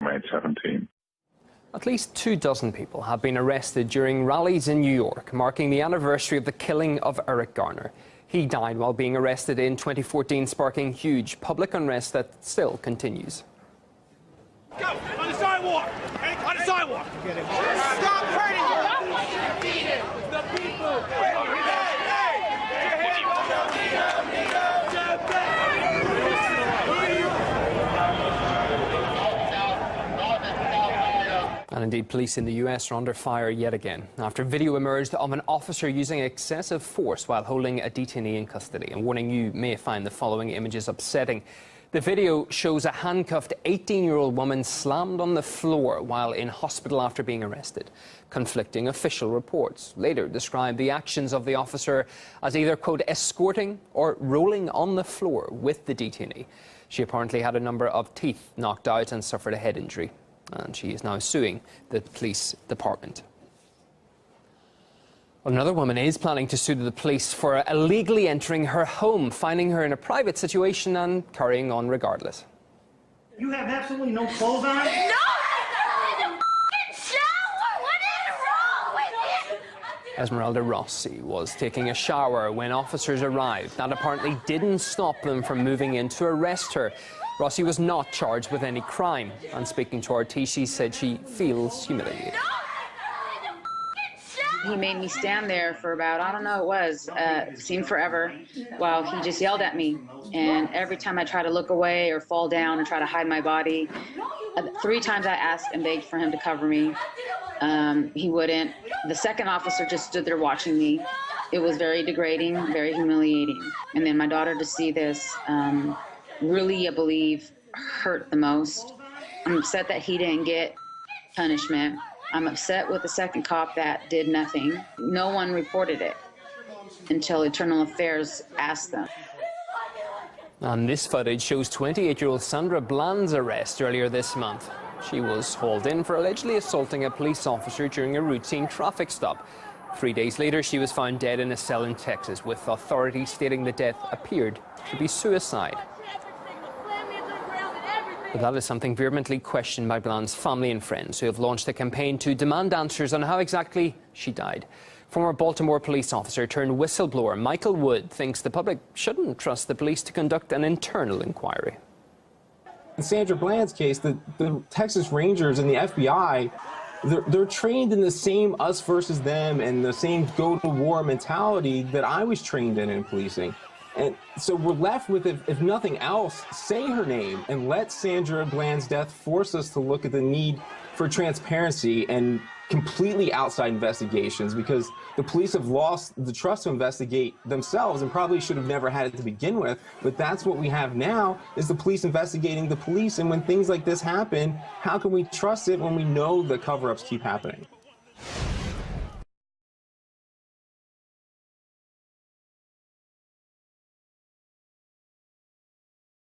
MH17. At least 24 people have been arrested during rallies in New York, marking the anniversary of the killing of Eric Garner. He died while being arrested in 2014, sparking huge public unrest that still continues. Go! On the sidewalk! On the sidewalk! Stop hurting! The people! And indeed, police in the US are under fire yet again after video emerged of an officer using excessive force while holding a detainee in custody. And warning, you may find the following images upsetting. The video shows a handcuffed 18-year-old woman slammed on the floor while in hospital after being arrested. Conflicting official reports later described the actions of the officer as either, quote, escorting or rolling on the floor with the detainee. She apparently had a number of teeth knocked out and suffered a head injury. And she is now suing the police department. Another woman is planning to sue the police for illegally entering her home, finding her in a private situation and carrying on regardless. You have absolutely no clothes on? No! I don't shower! What is wrong with you? Esmeralda Rossi was taking a shower when officers arrived. That apparently didn't stop them from moving in to arrest her. Rossi was not charged with any crime, and speaking to RT, she said she feels humiliated. He made me stand there for about, I don't know, seemed forever, while he just yelled at me. And every time I try to look away or fall down and try to hide my body, 3 times I asked and begged for him to cover me. He wouldn't. The second officer just stood there watching me. It was very degrading, very humiliating. And then my daughter to see this, really, I believe, hurt the most. I'm upset that he didn't get punishment. I'm upset with the second cop that did nothing. No one reported it until Internal Affairs asked them. And this footage shows 28-year-old Sandra Bland's arrest earlier this month. She was hauled in for allegedly assaulting a police officer during a routine traffic stop. 3 days later, she was found dead in a cell in Texas, with authorities stating the death appeared to be suicide. But that is something vehemently questioned by Bland's family and friends, who have launched a campaign to demand answers on how exactly she died. Former Baltimore police officer turned whistleblower Michael Wood thinks the public shouldn't trust the police to conduct an internal inquiry. In Sandra Bland's case, the Texas Rangers and the FBI, they're trained in the same us versus them and the same go-to-war mentality that I was trained in policing. And so we're left with, if nothing else, say her name and let Sandra Bland's death force us to look at the need for transparency and completely outside investigations, because the police have lost the trust to investigate themselves and probably should have never had it to begin with. But that's what we have now, is the police investigating the police. And when things like this happen, how can we trust it when we know the cover-ups keep happening?